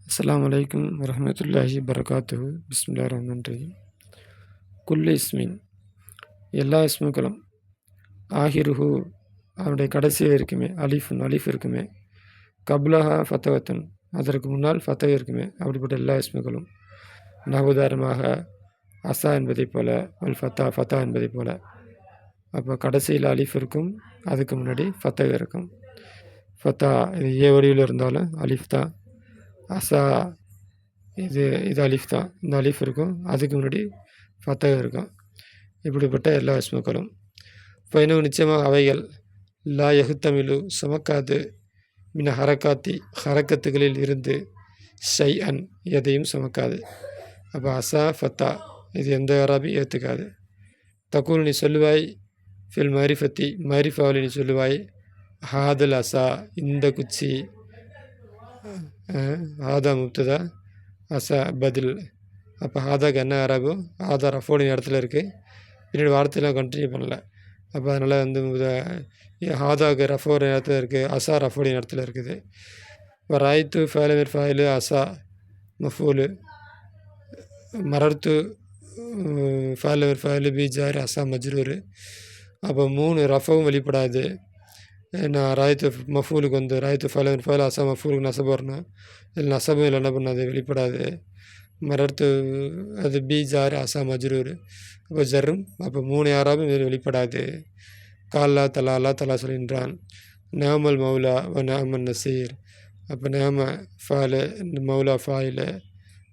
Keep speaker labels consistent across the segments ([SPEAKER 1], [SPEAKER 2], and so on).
[SPEAKER 1] அஸ்ஸலாமு அலைக்கும் வரஹ்மத்துல்லாஹி பரகாத்துஹு. பிஸ்மில்லாஹிர் ரஹ்மானிர் ரஹீம். குல்லு இஸ்மின், எல்லா இஸ்முகளும், ஆஹிருஹு அவனுடைய கடைசியில் இருக்குமே, அலிஃப் இருக்குமே, கப்லஹா ஃபத்தவத்துன் அதற்கு முன்னால் ஃபத்தஹ் இருக்குமே, அப்படிப்பட்ட எல்லா இஸ்முகளும், உதாரணமாக அசா என்பதைப் போல, ஃபத்தா என்பதைப் போல. அப்போ கடைசியில் அலிஃப் இருக்கும், அதுக்கு முன்னாடி ஃபத்தஹ் இருக்கும். ஃபத்தா இது ஏ வடிவில் இருந்தாலும் அலிஃப் தான். அசா இது அலிஃப் தான். இந்த அலிஃப் இருக்கும், அதுக்கு முன்னாடி ஃபத்தஹ் இருக்கும். இப்படிப்பட்ட எல்லா இஸ்முக்களும் ஃபைனவு நிச்சயமாக அவைகள் லா யஹ்தமிலு சுமக்காது மின ஹரக்கத்துகளில் இருந்து ஷைஅன் எதையும் சுமக்காது. அப்போ அசா ஃபத்தா இது எந்த அராபி ஏற்றுக்காது. தக்கூல் நீ சொல்லுவாய், ஃபில் மாரிஃபாவில் நீ சொல்லுவாய், ஹாதல் அசா இந்த குச்சி, ஹாதா முப்ததா, அசா பதில். அப்போ ஹாதாக்கு என்ன அராபோ, ஹாதா ரஃபோடைய இடத்துல இருக்குது, பின்னாடி வார்த்தையெல்லாம் கண்டினியூ பண்ணல. அப்போ அதனால் வந்து ஹாதாக்கு ரஃபோடைய இடத்துல இருக்குது, அசா ரஃபோடைய இடத்துல இருக்குது. இப்போ ராய்த்து ஃபேலமிர் ஃபாயிலு அசா மஃபூலு, மரர்த்து ஃபேலமிர் ஃபாயிலு பீஜார் அசா மஜ்ரூரு. அப்போ 3 ரஃபவும் வெளிப்படாது. நான் ராய்த்து மஃபூலுக்கு வந்து ராய்த்து ஃபேலமிர் ஃபாயில் அசா மஃபூலுக்கு நசபு வரணும். இதில் நசபும் இல்லை என்ன பண்ணாது, வெளிப்படாது. மரர்த்து அது பீஜார் அசா மஜ்ரூர். அப்போ ஜர்ரும், அப்போ 3 யாராவும் இதில் வெளிப்படாது. கால்லா தலா சொல்கின்றான். நேமல் மௌலா வ நேமன் நசீர். அப்போ நேம ஃபாலு, மௌலா ஃபாயிலு,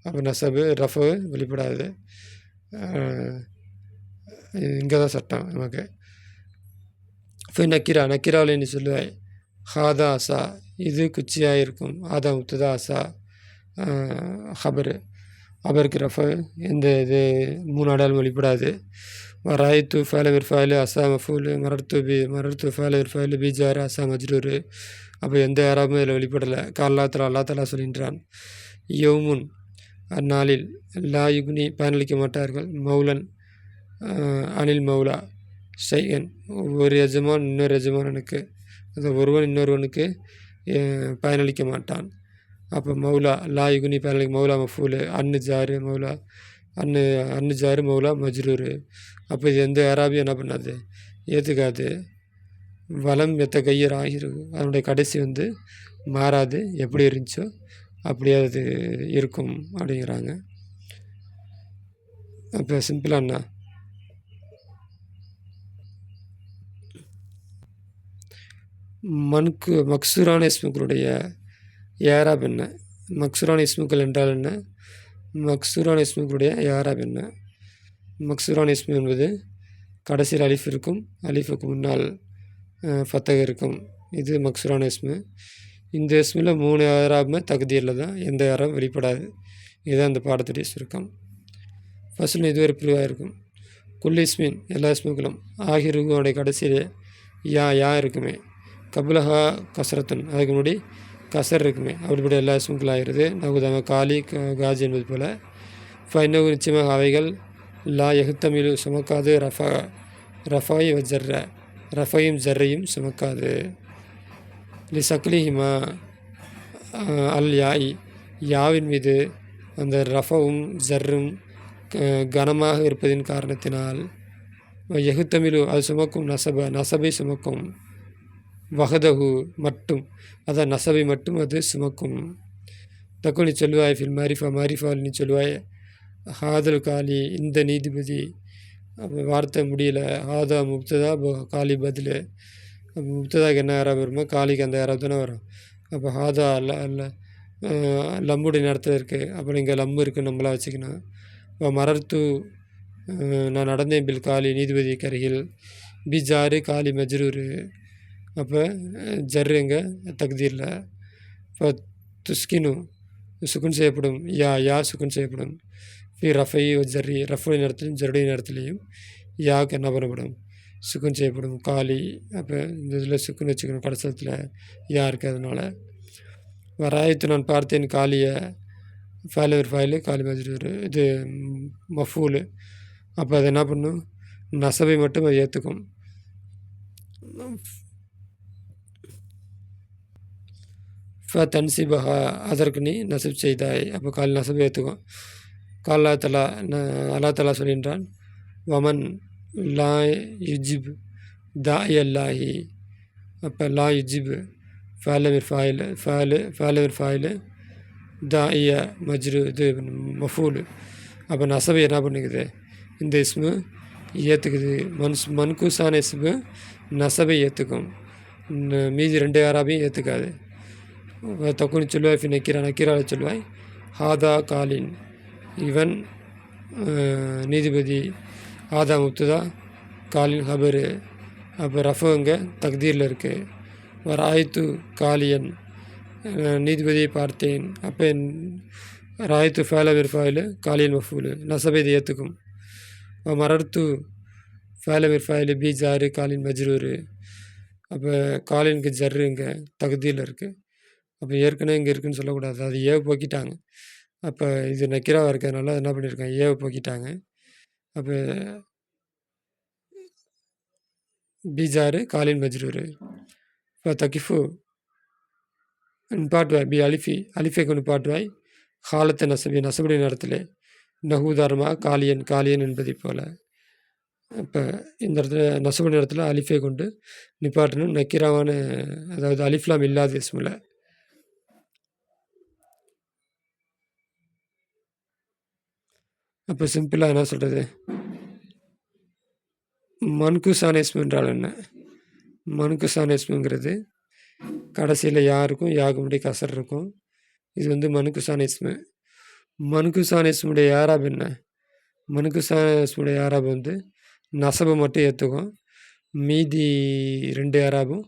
[SPEAKER 1] அப்போ நசபு ரஃபு வெளிப்படாது. இங்கே தான் சட்டம் நமக்கு. இப்போ நக்கிராவில் நீ சொல்லுவாய், ஹாதா அசா இது குச்சியாக இருக்கும், ஹாதா முப்ததா அசா ஹபரு, அவருக்கு ரஃப எந்த இது 3 அடையாளம் வெளிப்படாது. ராய்த்து ஃபேலமிர் ஃபாயிலு அசா மஃபூலு, மரர்த்து ஃபேலமிர் ஃபாயிலு பீஜார் அசா மஜ்ரூரு. அப்போ எந்த யாராவும் இதில் வெளிப்படலை. அல்லா தலா சொல்கின்றான். யௌமுன் அந்நாளில் லா யுக்னி பயனளிக்க மாட்டார்கள், மௌலன் அனில் மௌலா ஷையன் ஒரு எஜமான் இன்னொரு எஜமானனுக்கு, அந்த ஒருவன் இன்னொருவனுக்கு பயனளிக்க மாட்டான். அப்போ மௌலா லா யுகுனி பயனளிக்க, மௌலா மஃபூலு, அன்னு ஜாரு மௌலா, அன்னு ஜாரு மௌலா மஜ்ரூரு. அப்போ இது எந்த அராபியும் என்ன பண்ணாது, ஏற்றுக்காது. வலம் எத்த கையர் ஆகிருக்கு, அதனுடைய கடைசி வந்து மாறாது, எப்படி இருந்துச்சோ அப்படியே அது இருக்கும் அப்படிங்கிறாங்க. அப்போ சிம்பிளாண்ணா, மக்சூரான இஸ்முக்களுடைய ஏராப் என்ன, மக்சூரான இஸ்முக்கள் என்றால் என்ன, மக்சூரான இஸ்முக்களுடைய ஏராப் என்ன. மக்சூரான இஸ்மு என்பது கடைசியில் அலிஃப் இருக்கும், அலிஃபுக்கு முன்னால் ஃபத்தஹ் இருக்கும், இது மக்சூரான இஸ்மு. இந்த இஸ்மில் 3 ஏராபுமே தகுதியில் தான், எந்த ஏராபும் வெளிப்படாது. இதுதான் இந்த பாடத்துடைய சுருக்கம். ஃபஸ்ட்டில் இதுவரை பிரிவாக இருக்கும். குல் இஸ்மின் எல்லா இஸ்முக்களும், ஆகிருடைய கடைசியில் யா இருக்குமே, கபுலஹா கசரத்துன் அதுக்கு முன்னாடி கசர் இருக்குமே, அப்படிப்பட்ட எல்லா இஸ்முக்கள் ஆகிறது. நகுதாம காலி காஜி என்பது போல். ஃபைனவு நிச்சயமாக அவைகள் லா யஹ்தமிலு சுமக்காது ரஃபாய் ஜர்ர ரஃபையும் ஜர்ரையும் சுமக்காது. லி சக்லிஹிமா அல் யாய் யாவின் மீது அந்த ரஃபவும் ஜர்ரும் கனமாக இருப்பதின் காரணத்தினால், யஹ்தமிலு அது சுமக்கும் நசபை சுமக்கும், வஹதஹு மட்டும் அதான் நசபை மட்டும் அது சுமக்கும். தக்கு நீ சொல்லுவாய், ஃபில் மாரிஃபாவில் நீ சொல்லுவாய், ஹாதல் காலி இந்த நீதிபதி. அப்போ வார்த்தை முடியல, ஹாதா முப்ததா காலி பதில். முப்ததாக்கு என்ன யாராவது வருமோ, காலிக்கு அந்த யாராவது தானே வரும். அப்போ ஹாதா லம்முடைய நேரத்தில் இருக்குது, அப்புறம் இங்கே லம்மு இருக்குது, நம்மளாக வச்சுக்கணும். இப்போ மரர்த்து நான் நடந்தேன், பில் காலி நீதிபதி கருகில், ஜாரு காலி மஜ்ரூரு. அப்போ ஜர்ரு எங்கே தகுதியில். இப்போ துஸ்கினு சுக்குன் செய்யப்படும், யா சுக்குன் செய்யப்படும். ரஃபை ஜர்ரி ரஃபுடைய நேரத்திலையும் ஜருடைய நேரத்துலையும் யாவுக்கு என்ன பண்ணப்படும், சுக்குன் செய்யப்படும். காலி அப்போ இந்த இதில் சுக்குன் வச்சுக்கணும், கடைசத்தில் யா இருக்கிறதுனால. வராயத்து நான் பார்த்தேன் காலியை, ஃபேலவர் ஃபைலு காலி மஜ்ரூர் இது மஃபூலு. அப்போ அது என்ன பண்ணும், நசபை மட்டும் அது ஏற்றுக்கும். தன்சிபஹா அதற்கு நீ நசப் செய்தாய். அப்போ கால் நசபை ஏற்றுக்கும். கால்லா தலா அல்லா தலா சொல்கின்றான், வமன் லா யுஜிப் தாயல்லாஹி. அப்போ லா யுஜிப் ஃபாலமிர் ஃபாயில் தாய மஜ்ரு இது மஃபூல். அப்போ நசபை என்ன பண்ணுக்குது, இந்த இஸ்மு ஏற்றுக்குது. மன்கூசான இஸ்மு நசபை ஏற்றுக்கும், மீதி 2 யாராவையும் ஏற்றுக்காது. தக்குனி சொல்லுவாய் ஃபி நக்கீராவில் சொல்லுவாய் ஹாதா காலின், இவன் நீதிபதி. ஹாதா முப்ததா காலின் ஹபரு. அப்போ ரஃபுங்க தக்தீரில் இருக்குது. ராய்த்து காலியன், நீதிபதியை பார்த்தேன். அப்போ ராய்த்து ஃபேலவிர் ஃபாயில் காலியன் மஃபூல் நசபை இது ஏற்றுக்கும். மரர்த்து ஃபேலவிர் ஃபாயில் பி ஜாரு காலின் மஜ்ரூரு. அப்போ காலினுக்கு ஜர்ரு இங்கே தகுதியில் இருக்குது. அப்போ ஏற்கனவே இங்கே இருக்குதுன்னு சொல்லக்கூடாது, அது ஏவை போக்கிட்டாங்க. அப்போ இது நக்கீராவாக இருக்கிறதுனால என்ன பண்ணியிருக்காங்க, ஏவை போக்கிட்டாங்க. அப்போ பீஜாரு காலின் மஜ்ரூரு. இப்போ தகிஃபு நிப்பாட்டுவாய் பி அலிஃபைக்கு நிப்பாட்டுவாய் ஹாலத்து நசபுடைய நேரத்தில் நஹூதாரமா காலியன் என்பதை போல. இப்போ இந்த இடத்துல நசபுடைய நேரத்தில் அலிஃபை கொண்டு நிப்பாட்டணும், நக்கீராவான அதாவது அலிஃப்லாம் இல்லாத இஸ்மில். அப்போ சிம்பிளாக என்ன சொல்கிறது, மன்கூசான இஸ்மு என்றால் என்ன? மன்கூசான இஸ்முங்கிறது கடைசியில் யாருக்கும் யாருக்கு முன்னாடி கசர் இருக்கும். இது வந்து மன்கூசான இஸ்மு. மன்கூசான இஸ்முடைய யாராப் என்ன? மன்கூசான இஸ்முடைய யாராப் வந்து நசபை மட்டும் ஏற்றுக்கும், மீதி 2 யாராபும்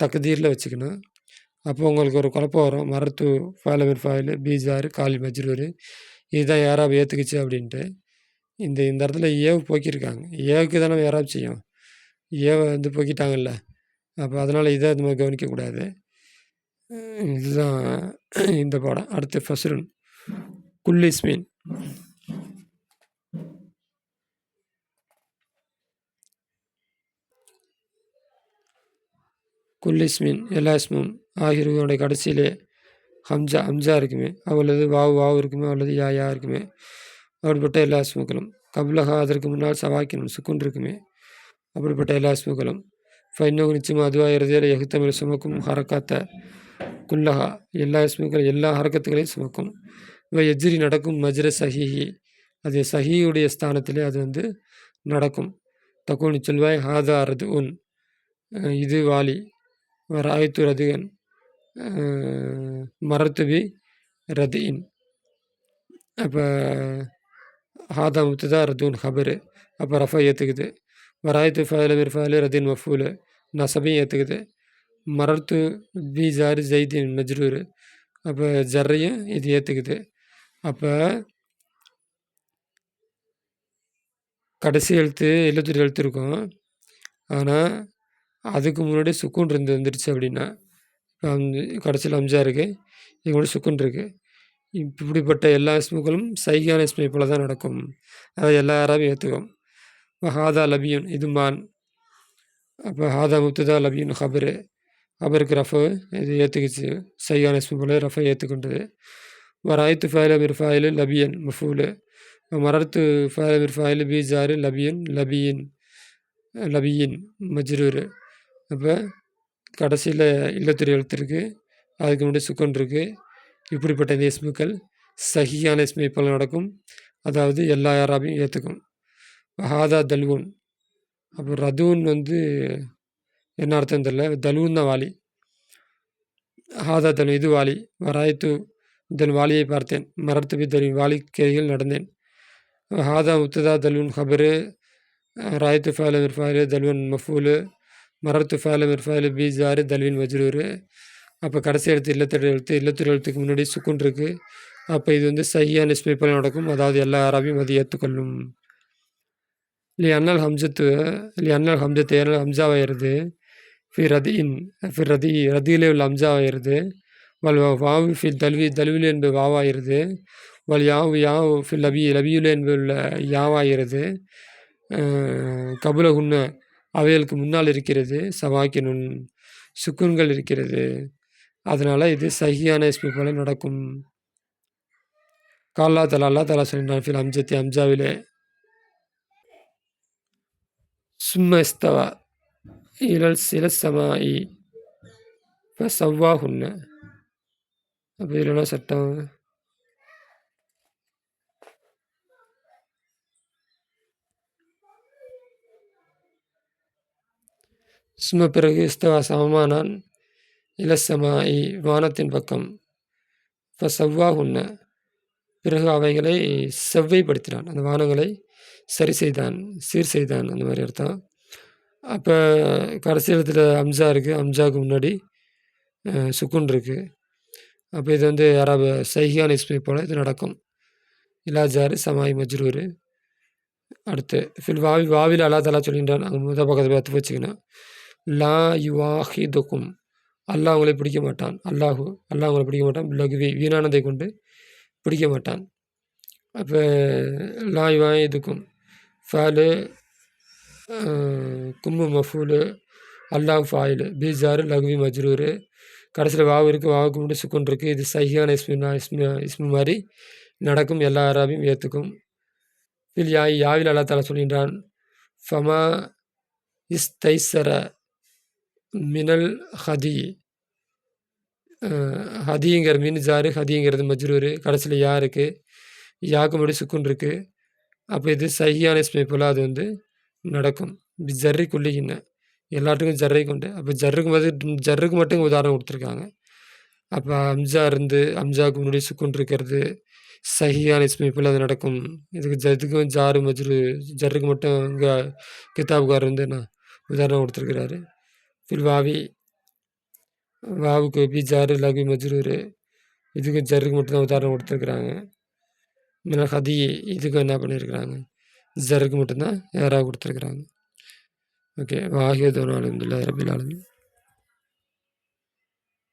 [SPEAKER 1] தக்தீரில் வச்சுக்கணும். அப்போ உங்களுக்கு ஒரு குழப்பம் வரும், மரத்து ஃபாலமிர் ஃபாயில் பீஜாரு காலி மஜ்ரூரு, இதுதான் யாராப் ஏற்றுக்குச்சு அப்படின்ட்டு. இந்த இடத்துல ஏவு போக்கியிருக்காங்க, ஏவுக்கு தானே யாராப் செய்யும், ஏவை வந்து போக்கிட்டாங்கல்ல. அப்போ அதனால் இதை நம்ம கவனிக்கக்கூடாது. இதுதான் இந்த பாடம். அடுத்து ஃபஸ்ருன் குல்லிஸ்மின். குல்லிஸ்மின் எல்லா இஸ்மும் ஆகிருவோடைய கடைசியிலே ஹம்ஜா இருக்குமே, அவ்வளவு வாவு இருக்குமே, அல்லது யா இருக்குமே, அப்படிப்பட்ட எல்லா இஸ்முக்களும். கப்லஹா அதற்கு முன்னால் சவாக்கினும் சுக்குன் இருக்குமே, அப்படிப்பட்ட எல்லா இஸ்முக்களும். ஃபைனோகு நிச்சயமாக அதுவாக இறுதியில் எகுத்தமிழ் சுமக்கும் ஹரக்காத்த குல்லஹா எல்லா இஸ்முக்கள் எல்லா ஹரக்கத்துகளையும் சுமக்கும். இவை எஜ்ரி நடக்கும் மஜ்ர சஹிஹி, அது சஹியுடைய ஸ்தானத்திலே அது வந்து நடக்கும். தக்கூனி சொல்வாய் ஹாதா ரது உன், இது வாலி. ராய்த்து ரதுகன் மரத்துபி ரதின். அப்போ ஹாதா முப்ததா ரதுன் ஹபரு. அப்போ ரஃபா ஏற்றுக்குது. வராய்த்து ஃபைலமிர் ஃபைலு ரதின் மஃபூலு நசபையும் ஏற்றுக்குது. மரத்து பி ஜாரு ஜெய்தின் மஜ்ரூரு. அப்போ ஜர்ரையும் இது ஏற்றுக்குது. அப்போ கடைசி எழுத்து எழுத்துரு எழுத்து இருக்கும், ஆனால் அதுக்கு முன்னாடி சுக்குன் வந்துருச்சு அப்படின்னா, இப்போ கடைசியில் அம்ஜா இருக்குது, இது கூட சுக்குன் இருக்குது. இப்படிப்பட்ட எல்லா இஸ்முக்களும் சைகான இஸ்மை போல தான் நடக்கும், அதை எல்லா யாராவையும் ஏற்றுக்கும். இப்போ ஹாதா லபியுன் இது மான். அப்போ ஹாதா முப்ததா லபியுன் ஹபரு, ஹபருக்கு ரஃபு இது ஏற்றுக்குச்சு, சைகான இஸ்மு போல ரஃபை ஏற்றுக்கொண்டது. வராய்த்து ஃபைலமிர் ஃபைலு லபியன் மஃபூலு. மரர்த்து ஃபைலமிர் ஃபைலு பி ஜாரு லபியின் மஜ்ரூரு. அப்போ கடைசியில் இல்லத்துறை எழுத்து இருக்குது, அதுக்கு முன்னாடி சுக்குன் இருக்குது. இப்படிப்பட்ட இந்த இஸ்முக்கள் சஹியான இஸ்மை போல நடக்கும், அதாவது எல்லா யாராவையும் ஏற்றுக்கும். ஹாதா தல்வூன். அப்போ ரதூன் வந்து என்ன அர்த்தம் தெரியல, தல்வூன் தான் வாலி. ஹாதா தல்வூன் இது வாலி. வராய்த்து இதன் வாலியை பார்த்தேன், மரத்து பி தல்வீன் வாலிக்கைகள் நடந்தேன். ஹாதா முப்ததா தல்வூன் ஹபரு, ராய்த்து ஃபைலமிர் ஃபைலு தல்வன் மஃபூலு, மரத்து ஃபைலமிர் ஃபைலு பி ஜாரு தல்வின் மஜ்ரூரு. அப்போ கடைசி எழுத்து இல்லத்துறை எழுத்துக்கு முன்னாடி சுக்குன் இருக்குது. அப்போ இது வந்து சஹியான இஸ்மை போல நடக்கும், அதாவது எல்லா யாராவையும் அது ஏற்றுக்கொள்ளும். அண்ணல் ஹம்ஜத்து ஏன்னால் ஹம்ஜாவாயிருது. ரதியிலே உள்ள ஹம்ஜாவாயிருது. வாவு ஃபில் தல்விலே என்பது வாவாயிருது. யாவு ஃபில் லபியுலே என்பதுள்ள யாவாகிறது. கபுல உன்ன அவைகளுக்கு முன்னால் இருக்கிறது. சவாக்கினுன் சுக்குன்கள் இருக்கிறது. அதனால் இது சஹியான இஸ்மு போல நடக்கும். கால்லா தலா அல்லா தலா சொல்லினான் ஃபில் அம்ஜத்தி அம்ஜாவிலே சும்ம இஸ்தவா இலல் சமாஇ ஃபஸவ்வாஹுன்ன. அப்போ இதில் என்ன சட்டம்? சும்மா பிறகு இஸ்தவா சமமானான் இலசமாயி வானத்தின் பக்கம் ஃபஸவ்வாஹுன்ன பிறகு அவைகளை செவ்வைப்படுத்தினான், அந்த வானங்களை சரி செய்தான், சீர் செய்தான், அந்த மாதிரி அர்த்தம். அப்போ கடைசி இடத்துல அம்சா இருக்குது, அம்சாவுக்கு முன்னாடி சுக்குன் இருக்குது. அப்போ இது வந்து அரபு சைஹியான் இஸ்மை போல் இது நடக்கும். இலாஜாரு சமாய் மஜ்ரூரு. அடுத்து ஃபில் வாவில் அல்லா தலா சொல்லின்றான், அங்கே முதல் பக்கத்தை பார்த்து வச்சுக்கணும். லா யுவாஹிதுக்கும், அல்லாஹ் அவங்களை பிடிக்க மாட்டான். அல்லாஹ் அவங்களை பிடிக்க மாட்டான். லகுவி வீணானதை கொண்டு பிடிக்க மாட்டான். அப்போ லா யுவாஹிதுக்கும் ஃபாலு கும்மு மஃபூலு அல்லாஹ் ஃபாயிலு பீஜாரு லகுவி மஜ்ரூரு. கடைசியில் வாவு இருக்குது, வாவுக்கு முன்னாடி சுக்குன் இருக்குது. இது சஹியான இஸ்மு மாதிரி நடக்கும், எல்லா அராபியும் ஏற்றுக்கும். ஃபில் யாவில் அல்லா தலா சொல்கின்றான் ஃபமா இஸ்தைசர மினல் ஹதி. ஹதிங்கிற மீன் ஜாரு, ஹதிங்கிறது மஜ்ரூரு. கடைசியில் யா இருக்குது, யாக்கு முன்னாடி சுக்குன் இருக்குது. அப்போ இது சஹியான இஸ்மை போல் அது வந்து நடக்கும். ஜர்ரி குள்ளிகின்ன எல்லாத்துக்கும் ஜர்ரை கொண்டு. அப்போ ஜர்ருக்கு மட்டும் உதாரணம் கொடுத்துருக்காங்க. அப்போ அம்ஜா இருந்து அம்ஜாவுக்கு முன்னாடி சுக்குன் இருக்கிறது சஹியான இஸ்மை போல் அது நடக்கும். இதுக்கும் ஜாரு மஜ்ரு ஜர்ருக்கு மட்டும் இங்கே கிதாபுக்கார் வந்து நான் உதாரணம் கொடுத்துருக்கிறாரு. ஃபில் வாவுக்கு பி ஜாரு லகு மஜ்ரூரு, இதுக்கு ஜர்ருக்கு மட்டும் தான் உதாரணம் கொடுத்துருக்குறாங்க. மினல் ஹதி இதுக்கு என்ன பண்ணியிருக்கிறாங்க, ஜர்ருக்கு மட்டும்தான் யாராக கொடுத்துருக்குறாங்க. ஓகே, வாஹியதோன் அல்ஹம்துலில்லாஹி ரப்பில் ஆலமீன்.